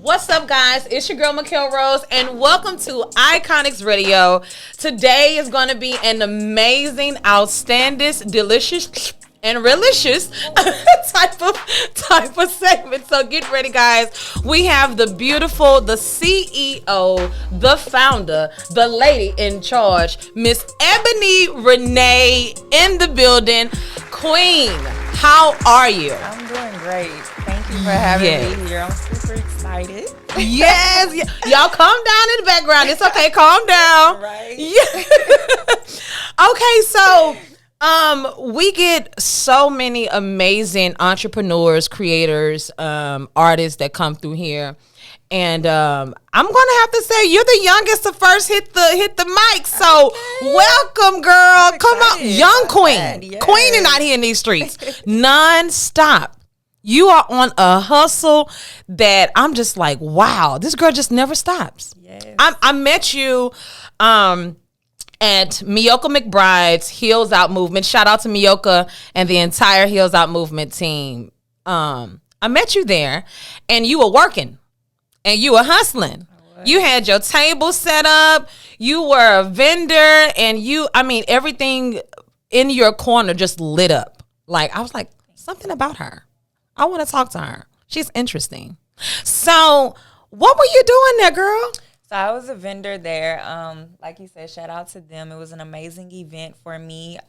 What's up, guys? It's your girl, Mikkel Rose, and welcome to Iconix Radio. Today is going to be an amazing, outstanding, delicious, and Raylicious type of segment. So get ready, guys. We have the beautiful, the CEO, the founder, the lady in charge, Miss Ebony Ranee in the building. Queen, how are you? I'm doing great. Thank you for having me here. I'm super excited. Yes. Y'all calm down in the background. It's okay. Calm down. Right. Yeah. Okay, so we get so many amazing entrepreneurs, creators, artists that come through here. And I'm gonna have to say you're the youngest to first hit the mic. So welcome, girl. Come on, young queen. Yes. Queen out here in these streets, non-stop. You are on a hustle that I'm just like, wow, this girl just never stops. Yes. I met you at Mioka McBride's Heels Out movement. Shout out to Mioka and the entire Heels Out movement team. I met you there, and you were working, and you were hustling. You had your table set up. You were a vendor, and everything in your corner just lit up. Like, I was like, something about her. I want to talk to her. She's interesting. So, what were you doing there, girl? So I was a vendor there. Like you said, shout out to them. It was an amazing event for me,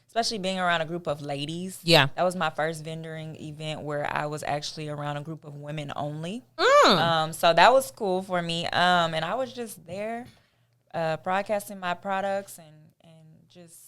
especially being around a group of ladies. Yeah. That was my first vendoring event where I was actually around a group of women only. So that was cool for me. And I was just there broadcasting my products and just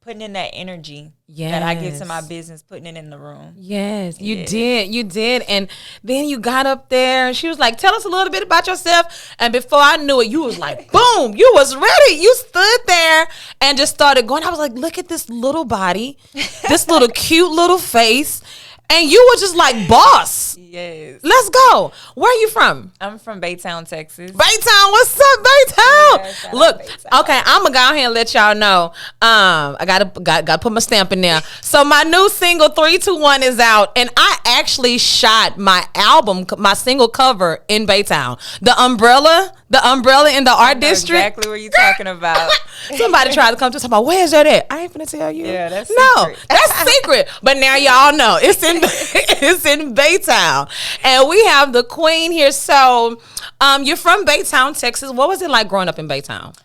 putting in that energy that I give to my business, putting it in the room. Yes, you did. And then you got up there and she was like, tell us a little bit about yourself. And before I knew it, you was like, boom, you was ready. You stood there and just started going. I was like, look at this little body, this little cute little face. And you were just like, boss. Yes. Let's go. Where are you from? I'm from Baytown, Texas. Baytown, what's up, Baytown? Yes, look, Baytown. Okay, I'm gonna go out here and let y'all know. I gotta put my stamp in there. So my new single 321 is out, and I actually shot my album, my single cover in Baytown. The umbrella in the art district. Exactly what you're talking about. Somebody tried to come to us about where's that at? I ain't finna tell you. Yeah, that's secret. That's secret. But now y'all know it's in Baytown, and we have the queen here. So, you're from Baytown, Texas. What was it like growing up in Baytown?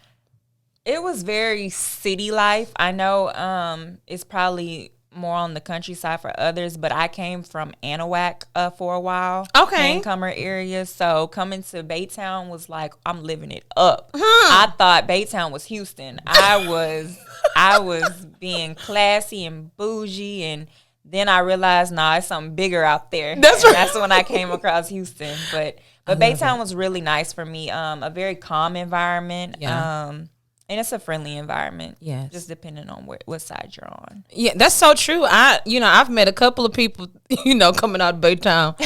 It was very city life. I know it's probably more on the countryside for others, but I came from Anahuac for a while. Okay. Newcomer area. So coming to Baytown was like, I'm living it up. I thought Baytown was Houston. I was being classy and bougie, and then I realized, it's something bigger out there. That's right. That's when I came across Houston. But Baytown was really nice for me. A very calm environment. Yeah. And it's a friendly environment. Yes. Just depending on what side you're on. Yeah, that's so true. I've met a couple of people, coming out of Baytown,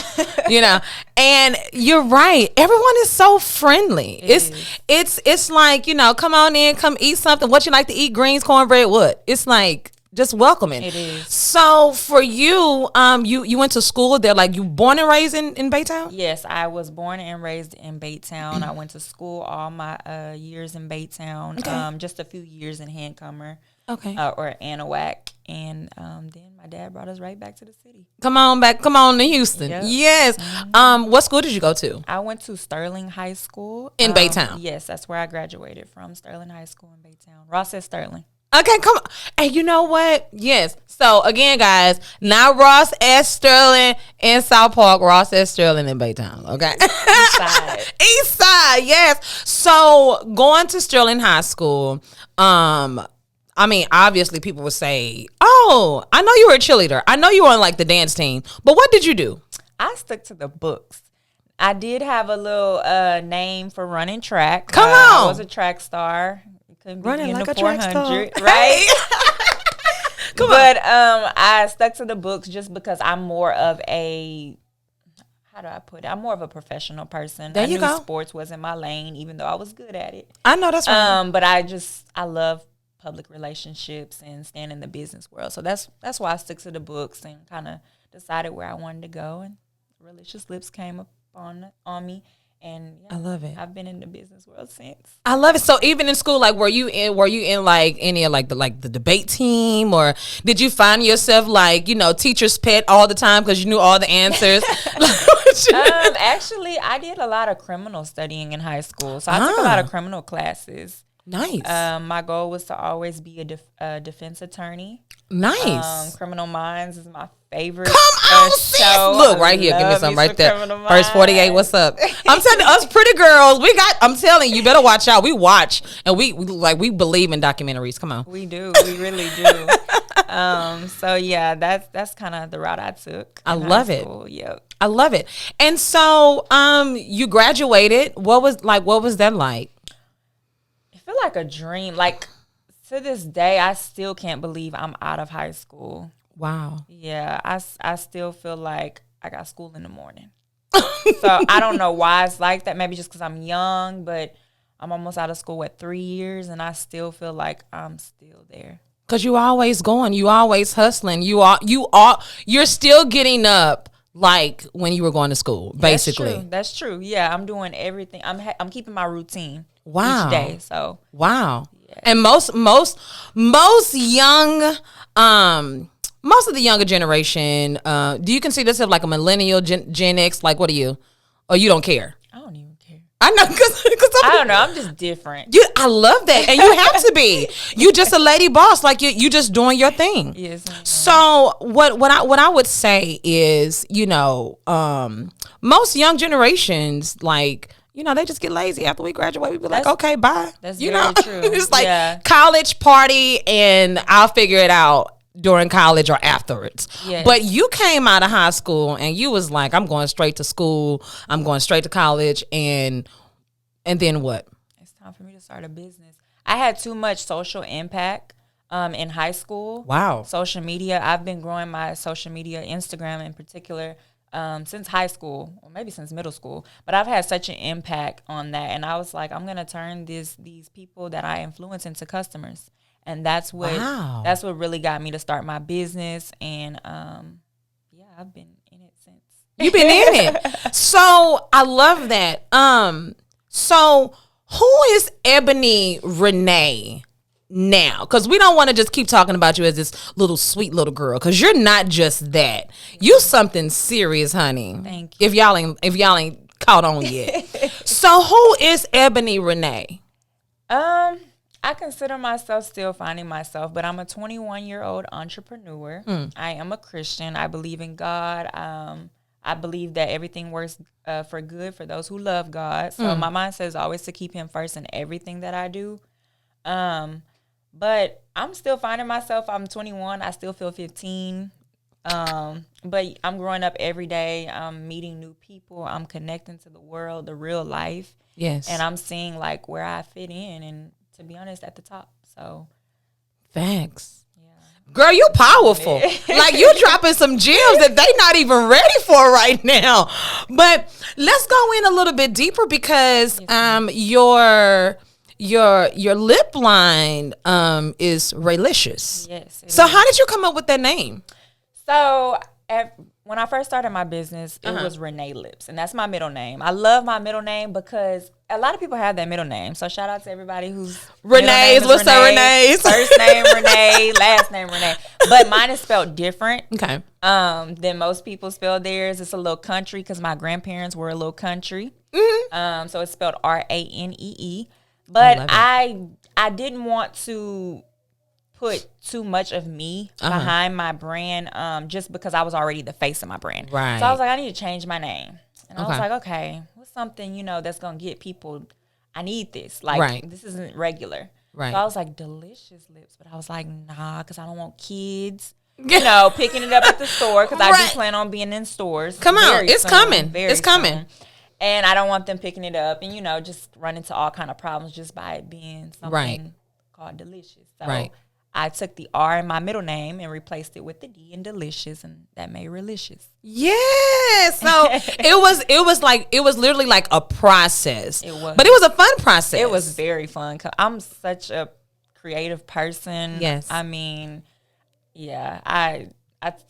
and you're right. Everyone is so friendly. It's like, come on in, come eat something. What you like to eat? Greens, cornbread, what? It's like just welcoming. It is. So for you, you went to school there, like you born and raised in Baytown? Yes, I was born and raised in Baytown. I went to school all my years in Baytown. Okay. Just a few years in Handcomer. Okay. Or Anahuac. And then my dad brought us right back to the city. Come on to Houston. Yep. Yes. What school did you go to? I went to Sterling High School. In Baytown? Yes, that's where I graduated from, Sterling High School in Baytown. Ross S. Sterling. Okay, come on. And you know what? Yes. So, again, guys, not Ross S. Sterling in South Park, Ross S. Sterling in Baytown, okay? East side. East side, yes. So, going to Sterling High School, obviously people would say, oh, I know you were a cheerleader. I know you were on, like, the dance team. But what did you do? I stuck to the books. I did have a little name for running track. Come on. I was a track star. Couldn't be Running in like the a track 400, star. right? Come but I stuck to the books just because I'm more of a, how do I put it? I'm more of a professional person. There I you knew go. sports wasn't my lane, even though I was good at it. I know that's right. But I love public relationships and staying in the business world. So that's why I stuck to the books and kind of decided where I wanted to go. And Raylicious Lips came on me. And I love it. I've been in the business world since. I love it. So even in school, like, were you in like any of like the debate team, or did you find yourself like, teacher's pet all the time because you knew all the answers? Actually, I did a lot of criminal studying in high school, so I took a lot of criminal classes. Nice. My goal was to always be a defense attorney. Nice. Criminal Minds is my favorite. Come on, sis. show. Look right here. Give me some right there. First 48. What's up? I'm telling you, us pretty girls. I'm telling you, better watch out. We watch and we believe in documentaries. Come on. We do. We really do. So yeah, that's kind of the route I took. I love it. Yep. I love it. And so, you graduated. What was that like? I feel like a dream. Like, to this day, I still can't believe I'm out of high school. Wow. Yeah, I still feel like I got school in the morning. So I don't know why it's like that. Maybe just because I'm young, but I'm almost out of school, 3 years, and I still feel like I'm still there. Because you always going. You always hustling. You're still getting up like when you were going to school, basically. That's true. Yeah, I'm doing everything. I'm keeping my routine each day. So wow. Yeah. And most young most of the younger generation, do you consider yourself like a millennial, Gen X? Like, what are you? Or you don't care? I don't even care. I know, because I don't know. I'm just different. I love that, and you have to be. You just a lady boss, like you just doing your thing. Yes. So what I would say is, most young generations, like, they just get lazy after we graduate. We be like, okay, bye. That's very true. It's like college party, and I'll figure it out during college or afterwards. Yes. But you came out of high school and you was like, I'm going straight to school. I'm going straight to college. And then what? It's time for me to start a business. I had too much social impact in high school. Wow. Social media. I've been growing my social media, Instagram in particular, since high school, or maybe since middle school. But I've had such an impact on that. And I was like, I'm going to turn these people that I influence into customers. And that's what really got me to start my business. And I've been in it since. You've been in it. So I love that. So who is Ebony Ranee now? Because we don't want to just keep talking about you as this little sweet little girl, because you're not just that. You something serious, honey. Thank you. If y'all ain't caught on yet. So who is Ebony Ranee? I consider myself still finding myself, but I'm a 21-year-old entrepreneur. I am a Christian. I believe in God. I believe that everything works for good for those who love God. So my mindset is always to keep him first in everything that I do. But I'm still finding myself. I'm 21. I still feel 15. But I'm growing up every day. I'm meeting new people. I'm connecting to the world, the real life. Yes. And I'm seeing like where I fit in, and to be honest, at the top. So thanks. Yeah. Girl, you powerful. Like, you dropping some gems that they not even ready for right now. But let's go in a little bit deeper, because your lip line is Raylicious. Yes. So how did you come up with that name? So when I first started my business, it was Renee Lips, and that's my middle name. I love my middle name because a lot of people have that middle name. So shout out to everybody who's Renee's. What's up, Renee's? First name Renee, last name Renee. But mine is spelled different. Okay. Than most people spell theirs. It's a little country because my grandparents were a little country. Mm-hmm. So it's spelled Ranee. But I didn't want to put too much of me behind my brand, just because I was already the face of my brand. Right. So I was like, I need to change my name. And I was like, okay, what's something, that's going to get people, I need this. Like, this isn't regular. Right. So I was like, Delicious Lips. But I was like, nah, because I don't want kids, picking it up at the store, because I do plan on being in stores. Come on. It's coming. It's coming. Soon. And I don't want them picking it up and, just run into all kind of problems just by it being something called Delicious. So I took the R in my middle name and replaced it with the D in Delicious, and that made Raylicious. Yeah. So it was literally like a process. It was. But it was a fun process. It was very fun. I'm such a creative person. Yes. I mean, yeah, I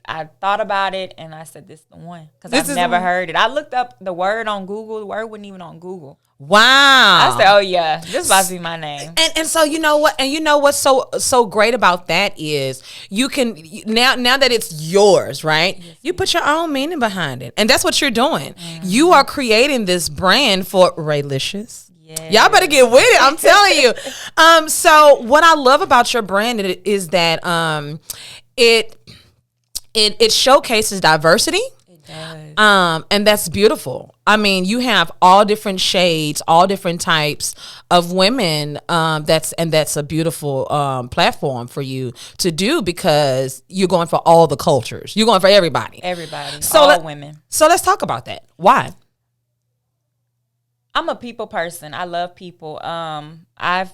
I thought about it and I said, this is the one. Because I've never heard it. I looked up the word on Google. The word wasn't even on Google. Wow. I said, oh yeah, this about to be my name. And so you know what? And you know what's so great about that is you can now that it's yours, right? Yes. You put your own meaning behind it. And that's what you're doing. Mm-hmm. You are creating this brand for Raylicious. Yes. Y'all better get with it. I'm telling you. So what I love about your brand is that it showcases diversity. And that's beautiful. I mean, you have all different shades, all different types of women. That's a beautiful platform for you to do because you're going for all the cultures. You're going for everybody. So all women. So let's talk about that. Why? I'm a people person. I love people. I've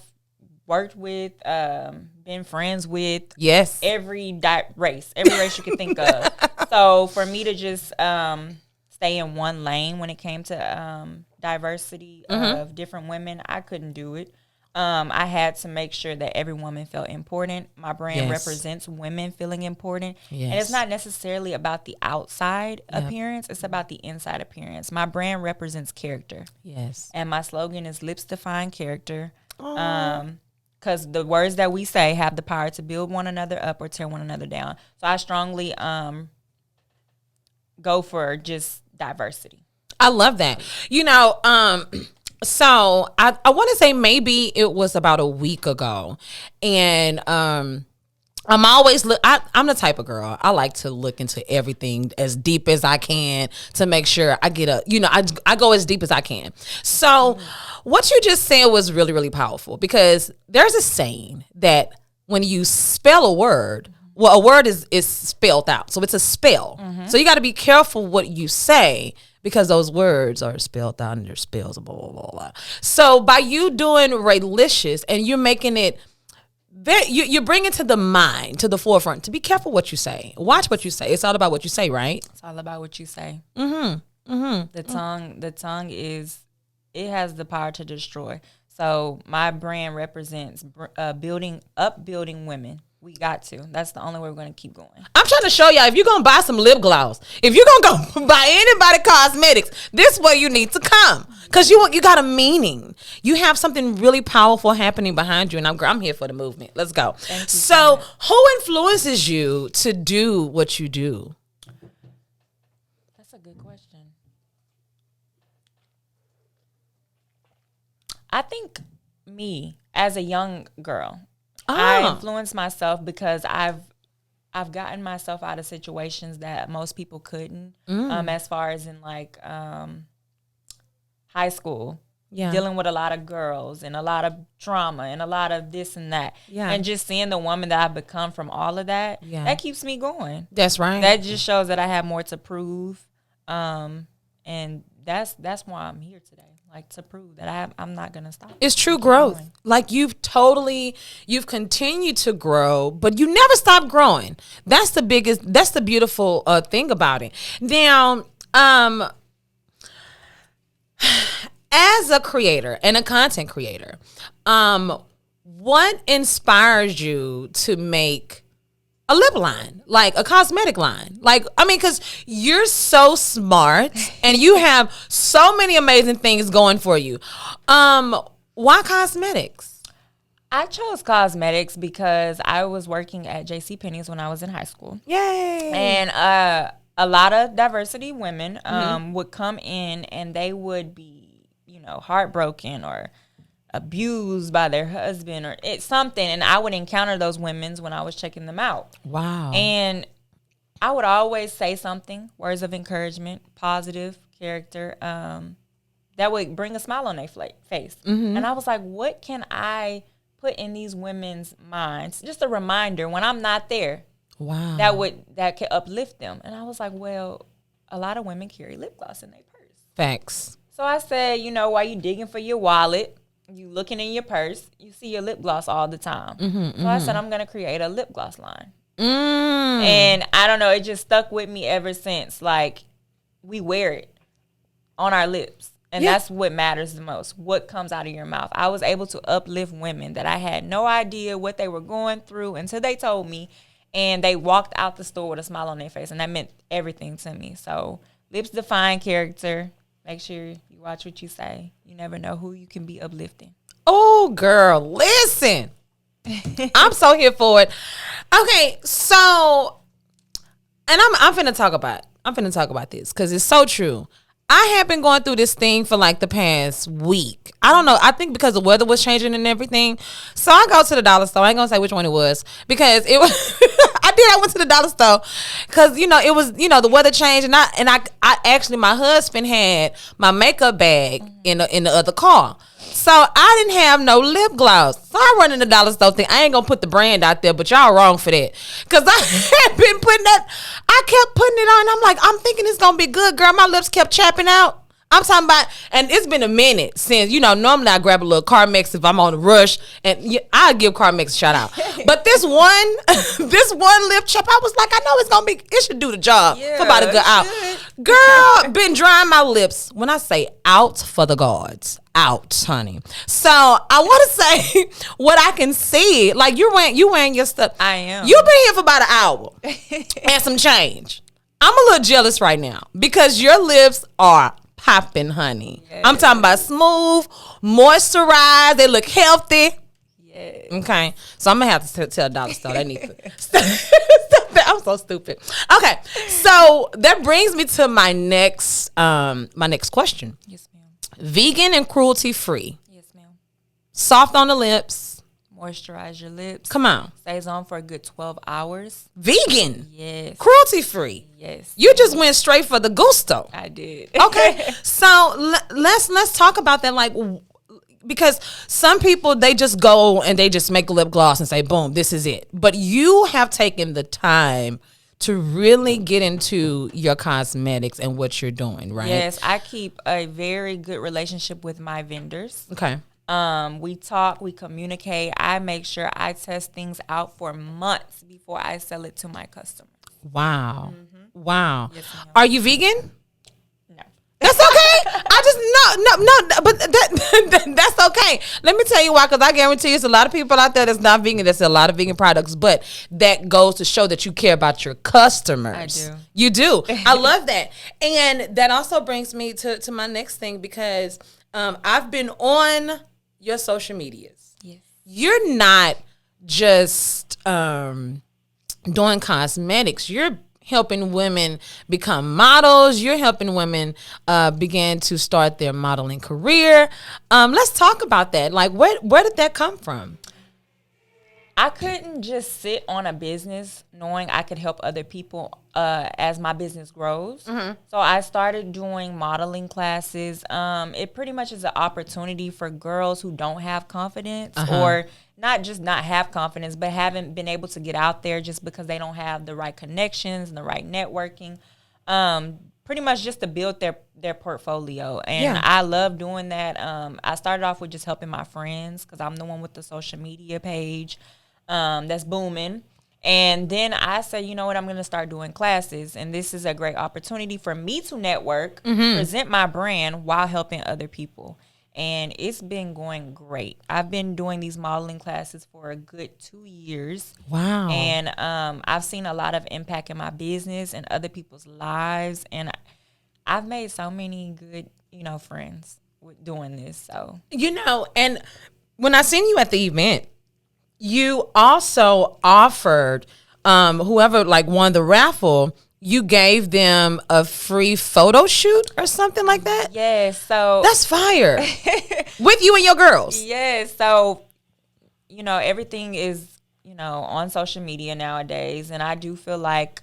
worked with, been friends with every race you can think of. So for me to just stay in one lane when it came to diversity of different women, I couldn't do it. I had to make sure that every woman felt important. My brand represents women feeling important. And it's not necessarily about the outside appearance. It's about the inside appearance. My brand represents character. Yes. And my slogan is lips define character. Because the words that we say have the power to build one another up or tear one another down. So I strongly go for just diversity. I love that. You know, so I want to say maybe it was about a week ago. And I'm always I'm the type of girl. I like to look into everything as deep as I can to make sure I get I go as deep as I can. So what you just said was really, really powerful because there's a saying that when you spell a word, well, a word is spelled out. So it's a spell. Mm-hmm. So you got to be careful what you say because those words are spelled out and they're spells, blah, blah, blah, blah. So by you doing Raylicious and you're making it you bring it to the mind, to the forefront, to be careful what you say. Watch what you say. It's all about what you say, right? It's all about what you say. Mm-hmm. Mm-hmm. The tongue it has the power to destroy. So my brand represents building women. We got to. That's the only way we're going to keep going. I'm trying to show y'all, if you're going to buy some lip gloss, if you're going to go buy anybody cosmetics, this is where you need to come. Because you got a meaning. You have something really powerful happening behind you, and I'm here for the movement. Let's go. So who influences you to do what you do? That's a good question. I think me, as a young girl, I influenced myself because I've gotten myself out of situations that most people couldn't. As far as in like high school, dealing with a lot of girls and a lot of trauma and a lot of this and that, and just seeing the woman that I've become from all of that, that keeps me going. That's right. That just shows that I have more to prove, and that's why I'm here today. Like to prove that I'm not gonna stop. It's true growth. Going. Like you've continued to grow, but you never stop growing. That's the beautiful thing about it. Now, as a creator and a content creator, what inspires you to make a lip line, like a cosmetic line? Like, I mean, because you're so smart and you have so many amazing things going for you. Why cosmetics? I chose cosmetics because I was working at JCPenney's when I was in high school. Yay! And a lot of diversity women would come in and they would be, heartbroken or abused by their husband or something, and I would encounter those women when I was checking them out. Wow. And I would always say something, words of encouragement, positive character, that would bring a smile on their face. Mm-hmm. And I was like, what can I put in these women's minds? Just a reminder when I'm not there. Wow. That could uplift them. And I was like, well, a lot of women carry lip gloss in their purse. Facts. So I said, while you digging for your wallet, you looking in your purse, you see your lip gloss all the time. So I said, I'm going to create a lip gloss line. And I don't know, it just stuck with me ever since. Like, we wear it on our lips. And that's what matters the most, what comes out of your mouth. I was able to uplift women that I had no idea what they were going through until they told me. and they walked out the store with a smile on their face, and that meant everything to me. So lips define character. Make sure you watch what you say. You never know who you can be uplifting. Oh, girl, listen. I'm so here for it. Okay, so, and I'm finna talk about this because it's so true. I have been going through this thing for like the past week. I don't know. I think because the weather was changing and everything. So I go to the dollar store. I ain't gonna say which one it was because it was. I went to the dollar store because it was the weather changed and I actually my husband had my makeup bag in the other car. So I didn't have no lip gloss. So I run in the dollar store thing. I ain't gonna put the brand out there, but y'all wrong for that. Cause I had been I kept putting it on. I'm like, I'm thinking it's gonna be good, girl. My lips kept chapping out. I'm talking about, and it's been a minute since, normally I grab a little Carmex if I'm on a rush, and I'll give Carmex a shout out. But this one lip chap, I was like, I know it should do the job for about a good hour. Girl, been drying my lips. When I say out for the gods, out, honey. So I want to say what I can see. Like you wearing your stuff. I am. You've been here for about an hour and some change. I'm a little jealous right now because your lips are popping, honey. Yes. I'm talking about smooth, moisturized. They look healthy. Yes. Okay, so I'm gonna have to tell dollar store they need to stop that. I'm so stupid. Okay, so that brings me to my next question. Yes, ma'am. Vegan and cruelty free. Yes, ma'am. Soft on the lips. Moisturize your lips. Come on. Stays on for a good 12 hours. Vegan. Yes. Cruelty free. Yes. You just went straight for the gusto. I did. Okay. So let's talk about that. Like, because some people, they just go and they just make a lip gloss and say, boom, this is it. But you have taken the time to really get into your cosmetics and what you're doing, right? Yes. I keep a very good relationship with my vendors. Okay. We talk, we communicate. I make sure I test things out for months before I sell it to my customers. Wow. Mm-hmm. Wow. Yes, are you vegan? No. That's okay. But that's okay. Let me tell you why, because I guarantee there's a lot of people out there that's not vegan. There's a lot of vegan products, but that goes to show that you care about your customers. I do. You do. I love that. And that also brings me to my next thing because I've been on your social medias. Yes. You're not just doing cosmetics. You're helping women become models. You're helping women begin to start their modeling career. Let's talk about that. Like, where did that come from? I couldn't just sit on a business knowing I could help other people as my business grows. Mm-hmm. So I started doing modeling classes. It pretty much is an opportunity for girls who don't have confidence or not just not have confidence, but haven't been able to get out there just because they don't have the right connections and the right networking. Pretty much just to build their portfolio. And I love doing that. I started off with just helping my friends because I'm the one with the social media page that's booming. And then I said, you know what, I'm going to start doing classes. And this is a great opportunity for me to network, present my brand while helping other people. And it's been going great. I've been doing these modeling classes for a good 2 years. Wow. And I've seen a lot of impact in my business and other people's lives. And I've made so many good, friends with doing this. So, and when I seen you at the event, you also offered whoever won the raffle, you gave them a free photo shoot or something like that? Yes. So that's fire. With you and your girls. Yes. So, everything is, on social media nowadays. And I do feel like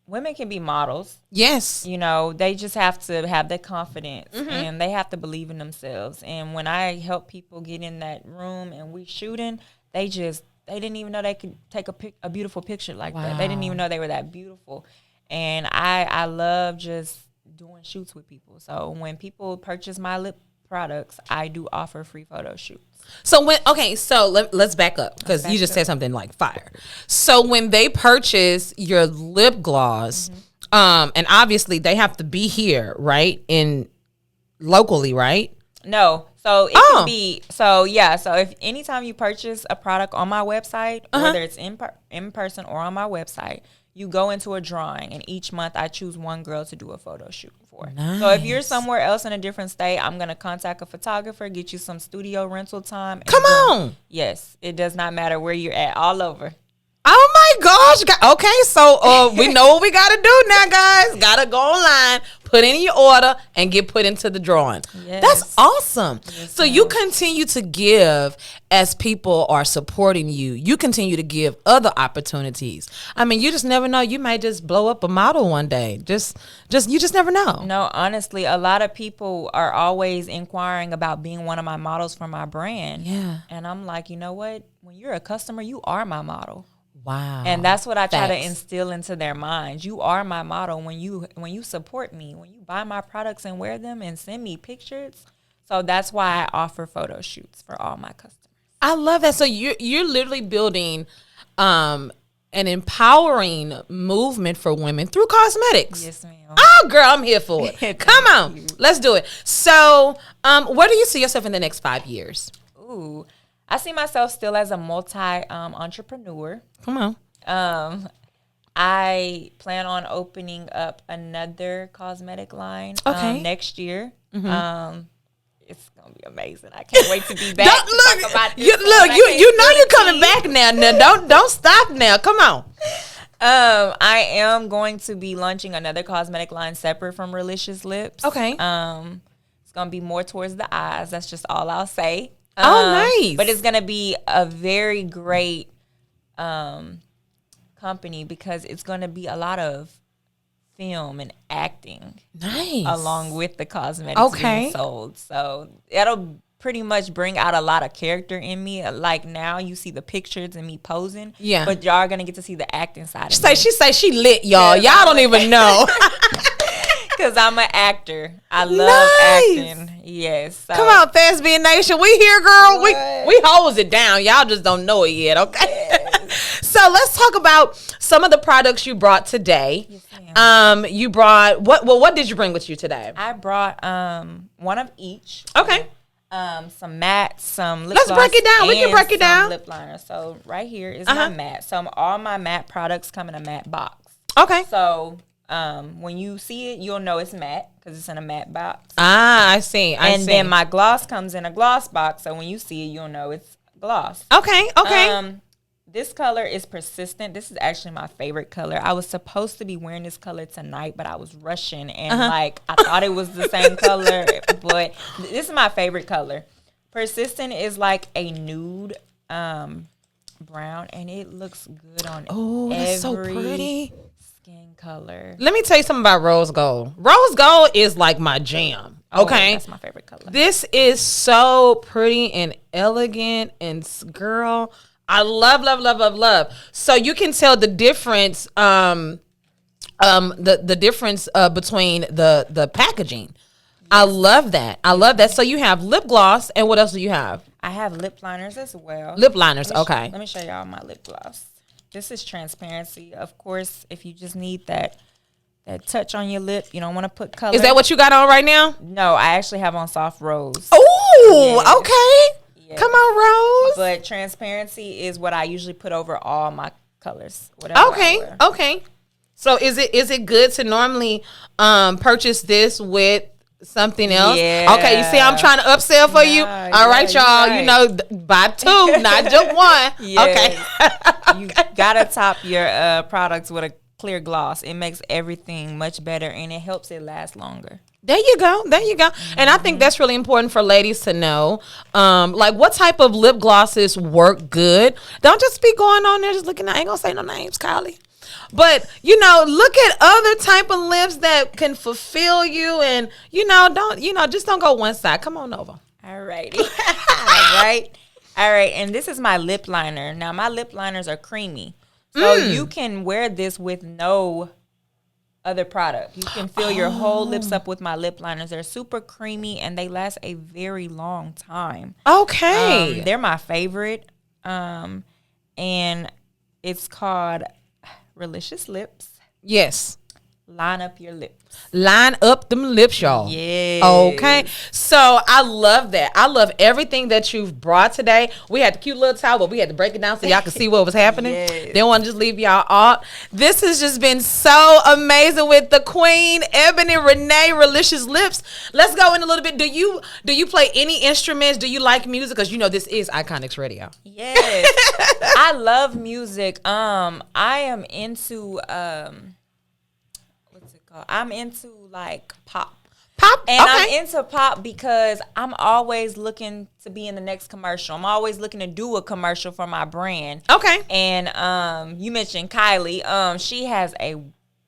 women can be models. Yes. They just have to have that confidence and they have to believe in themselves. And when I help people get in that room and we shooting, they didn't even know they could take a beautiful picture like that. They didn't even know they were that beautiful. And I love just doing shoots with people. So when people purchase my lip products, I do offer free photo shoots. So let's back up because you just said something like fire. So when they purchase your lip gloss, and obviously they have to be here, right? Locally, right? No. So it can be, so if anytime you purchase a product on my website, whether it's in person or on my website, you go into a drawing, and each month I choose one girl to do a photo shoot for. Nice. So if you're somewhere else in a different state, I'm going to contact a photographer, get you some studio rental time. Come on. Yes, it does not matter where you're at, all over. Oh my gosh. Okay, so we know what we got to do now, guys. Got to go online, put in your order, and get put into the drawing. Yes. That's awesome. Yes, so you continue to give as people are supporting you. You continue to give other opportunities. I mean, you just never know. You might just blow up a model one day. You just never know. No, honestly, a lot of people are always inquiring about being one of my models for my brand. Yeah. And I'm like, you know what? When you're a customer, you are my model. Wow. And that's what I try to instill into their minds. You are my model when you support me, when you buy my products and wear them and send me pictures. So that's why I offer photo shoots for all my customers. I love that. So you're literally building an empowering movement for women through cosmetics. Yes, ma'am. Oh, girl, I'm here for it. Come on. Let's do it. So where do you see yourself in the next 5 years? Ooh, I see myself still as a entrepreneur. Come on. I plan on opening up another cosmetic line next year. Mm-hmm. It's gonna be amazing. I can't wait to be back. You know you're coming back now. Now don't stop now. Come on. I am going to be launching another cosmetic line separate from Raylicious Lips. Okay. It's gonna be more towards the eyes. That's just all I'll say. Nice. But it's gonna be a very great company because it's gonna be a lot of film and acting. Nice. Along with the cosmetics being sold. So that'll pretty much bring out a lot of character in me. Like now you see the pictures and me posing. Yeah. But y'all are gonna get to see the acting side of me. She say she lit, y'all. Y'all don't even know. Because I'm an actor. I love acting. Yes. So. Come on, Thespian Nation. We here, girl. What? We holds it down. Y'all just don't know it yet, okay? Yes. So let's talk about some of the products you brought today. Yes, ma'am. You brought what did you bring with you today? I brought one of each. Okay. Some matte, some lip gloss. Let's break it down. We can break it down. Lip liner. So right here is my matte. So all my matte products come in a matte box. Okay. So when you see it, you'll know it's matte because it's in a matte box. Ah, I see. And then my gloss comes in a gloss box. So when you see it, you'll know it's gloss. Okay. This color is Persistent. This is actually my favorite color. I was supposed to be wearing this color tonight, but I was rushing and I thought it was the same color, but this is my favorite color. Persistent is like a nude brown, and it looks good on that's so pretty. Skin color. Let me tell you something about rose gold. Rose gold is like my jam. Okay, that's my favorite color. This is so pretty and elegant, and girl, I love. So you can tell the difference, the difference between the packaging. I love that. So you have lip gloss, and what else do you have? I have lip liners as well. Lip liners, okay. Let me show y'all my lip gloss. This is Transparency. Of course, if you just need that touch on your lip, you don't want to put color. Is that what you got on right now? No, I actually have on soft rose. Oh, yes. Okay. Yes. Come on, Rose. But Transparency is what I usually put over all my colors. Okay. So is it good to normally purchase this with something else? Yeah. Okay, you see I'm trying to upsell for you? All right, y'all. Right. You know, buy two, not just one. Yes. Okay. You gotta top your products with a clear gloss. It makes everything much better, and it helps it last longer. There you go. Mm-hmm. And I think that's really important for ladies to know. Like what type of lip glosses work good. Don't just be going on there just looking. I ain't gonna say no names, Kylie. But, look at other type of lips that can fulfill you, and, just don't go one side. Come on over. All righty. All right. And this is my lip liner. Now, my lip liners are creamy. So you can wear this with no other product. You can fill your whole lips up with my lip liners. They're super creamy, and they last a very long time. Okay. They're my favorite. And it's called Raylicious Lips. Yes. Line up your lips. Line up them lips, y'all. Yeah. Okay. So I love that. I love everything that you've brought today. We had the cute little towel, but we had to break it down so y'all could see what was happening. Yes. Didn't want to just leave y'all off. This has just been so amazing with the Queen, Ebony Ranee, Relicious Lips. Let's go in a little bit. Do you play any instruments? Do you like music? Because you know this is Iconix Radio. Yes. I love music. I am into what's it called? I'm into like pop. Pop? And okay. I'm into pop because I'm always looking to be in the next commercial. I'm always looking to do a commercial for my brand. Okay. And you mentioned Kylie. She has a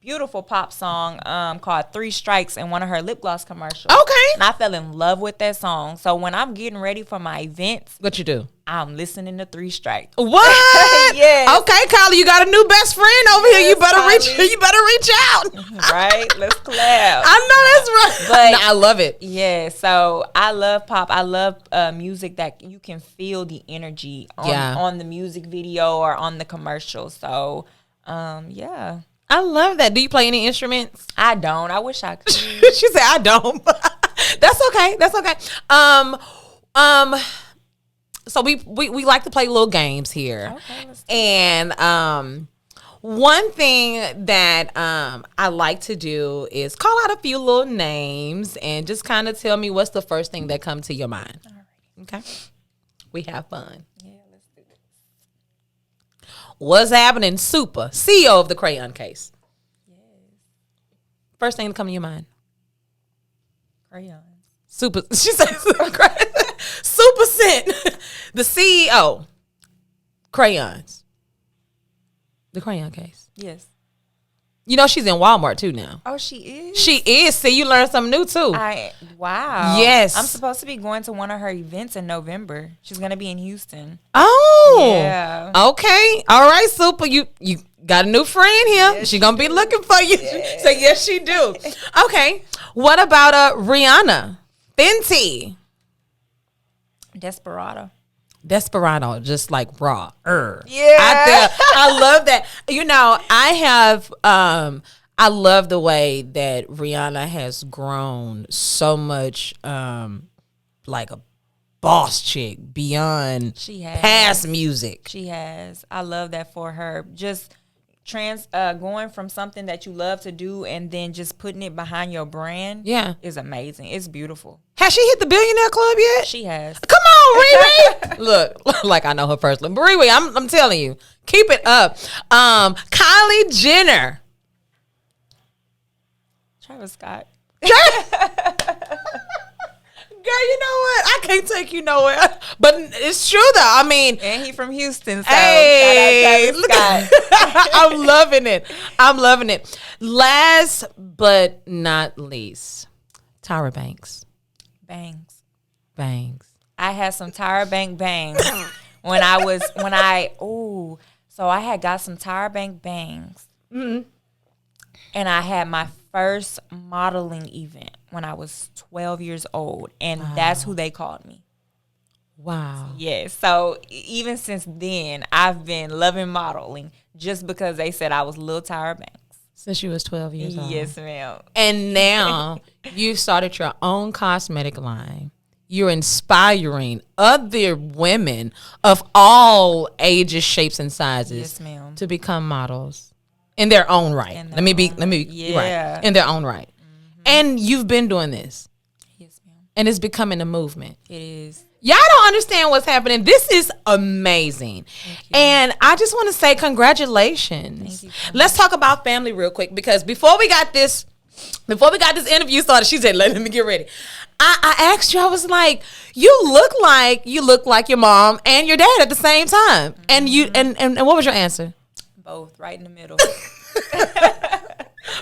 beautiful pop song called 3 Strikes in one of her lip gloss commercials. Okay. And I fell in love with that song. So when I'm getting ready for my events, What you do? I'm listening to 3 Strikes. What? Yes. Okay, Kylie, you got a new best friend over here. You better Kylie. You better reach out. Right? Let's clap. I know that's right. But- No, I love it. Yeah, so I love pop. I love music that you can feel the energy on the music video or on the commercial. So, yeah. I love that. Do you play any instruments? I don't. I wish I could. She said I don't. That's okay. That's okay. So we like to play little games here. Okay, let's do And one thing that I like to do is call out a few little names and just kind of tell me what's the first thing that comes to your mind. All right. Okay? We have fun. Yeah, let's do this. What's happening? Super, CEO of the Crayon Case. Yes. First thing to come to your mind. Crayons. Super. She said Super Scent. The CEO. Crayons. The Crayon Case. Yes. You know she's in Walmart too now. Oh, she is? She is. See, you learned something new too. Wow. Yes. I'm supposed to be going to one of her events in November. She's going to be in Houston. Oh. Yeah. Okay. All right, Super. You got a new friend here. Yes, She gonna be looking for you. Yes. So yes, she do. Okay. What about Rihanna? Fenty. Desperado, just like raw. Yeah. I love that. You know, I love the way that Rihanna has grown so much like a boss chick beyond She has. past music. She has. I love that for her. Just going from something that you love to do and then just putting it behind your brand is amazing. It's beautiful. Has she hit the billionaire club yet? She has. Come on, Riri. Look, like I know her personally. But Riri, I'm telling you, keep it up. Kylie Jenner. Travis Scott. Girl, you know what? I can't take you nowhere. But it's true though. I mean, And he from Houston, so hey, shout out Travis Scott. I'm loving it. Last but not least, Tyra Banks. Bangs. I had some Tyra Bank bangs so I had got some Tyra Bank bangs. Mm-hmm. And I had my first modeling event when I was 12 years old. And that's who they called me. Wow. Yeah. So even since then, I've been loving modeling just because they said I was Lil Tyra Banks. Since you was 12 years old. Yes, ma'am. And now you've started your own cosmetic line. You're inspiring other women of all ages, shapes, and sizes Yes, ma'am. to become models in their own right. Let me be right. In their own right. Mm-hmm. And you've been doing this. Yes, ma'am. And it's becoming a movement. It is. Y'all don't understand what's happening. This is amazing. And I just want to say congratulations. Thank you. Let's talk about family real quick, because before we got this interview started, she said, let me get ready. I asked you, I was like, you look like your mom and your dad at the same time. Mm-hmm. And you and what was your answer? Both, right in the middle.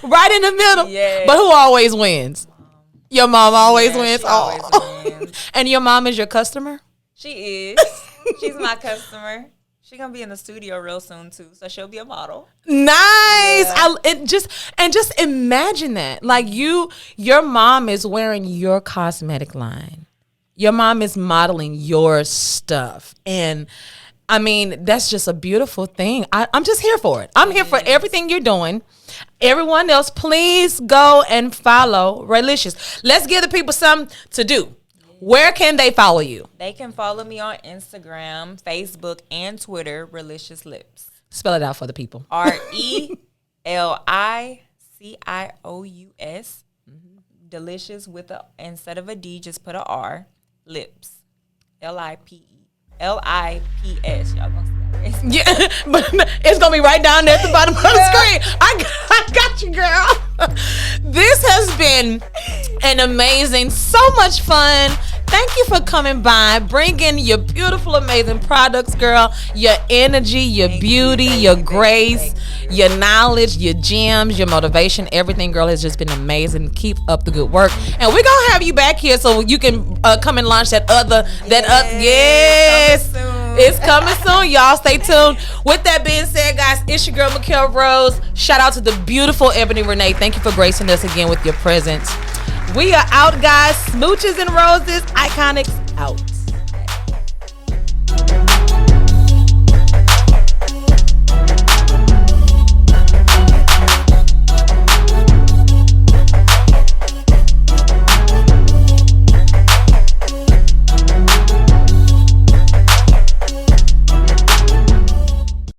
Right in the middle. Yeah. But who always wins? Your mom always wins. She always wins. And your mom is your customer? She is. She's my customer. She's gonna be in the studio real soon too, so she'll be a model. Nice. Yeah. Just imagine that. Like your mom is wearing your cosmetic line. Your mom is modeling your stuff. And I mean, that's just a beautiful thing. I'm just here for it. I'm here for everything you're doing. Everyone else, please go and follow Raylicious. Let's give the people something to do. Where can they follow you? They can follow me on Instagram, Facebook, and Twitter, Raylicious Lips. Spell it out for the people. RELICIOUS. Delicious with instead of a D, just put a R. Lips. LIPS. Y'all gonna see that. Yeah, but it's gonna be right down there at the bottom of the screen. I got you, girl. This has been an amazing, so much fun. Thank you for coming by, bringing your beautiful, amazing products, girl. Your energy, your beauty, your grace, your knowledge, your gems, your motivation, everything, girl, has just been amazing. Keep up the good work, and we're gonna have you back here so you can come and launch that other. Yes, it's coming soon, y'all. Stay tuned. With that being said, guys, it's your girl Mikkel Rose. Shout out to the beautiful Ebony Ranee. Thank you for gracing us again with your presence. We are out, guys. Smooches and roses. Iconix out.